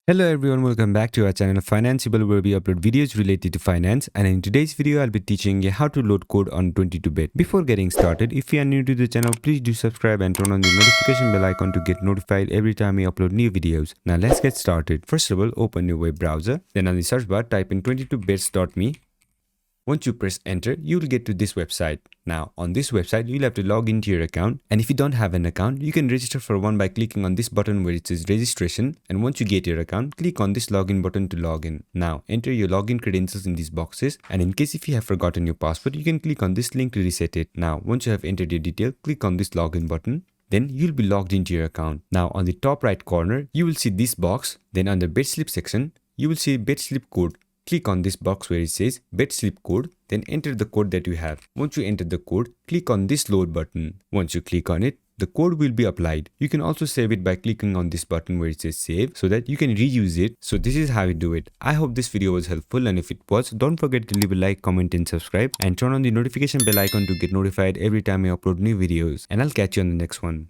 Hello everyone, welcome back to our channel Financeable, where we upload videos related to finance, and in today's video I'll be teaching you how to load code on 22-bit. Before getting started, if you are new to the channel, please do subscribe and turn on the notification bell icon to get notified every time we upload new videos. Now let's get started. First of all, open your web browser, then on the search bar type in 22bits.me. Once you press enter, you will get to this website. Now, on this website, you'll have to log into your account. And if you don't have an account, you can register for one by clicking on this button where it says registration. And once you get your account, click on this login button to log in. Now, enter your login credentials in these boxes. And in case if you have forgotten your password, you can click on this link to reset it. Now, once you have entered your detail, click on this login button. Then you'll be logged into your account. Now, on the top right corner, you will see this box. Then under bed slip section, you will see bed slip code. Click on this box where it says bed slip code, then enter the code that you have. Once you enter the code, click on this load button. Once you click on it, the code will be applied. You can also save it by clicking on this button where it says save so that you can reuse it. So this is how you do it. I hope this video was helpful, and if it was, don't forget to leave a like, comment and subscribe, and turn on the notification bell icon to get notified every time I upload new videos. And I'll catch you on the next one.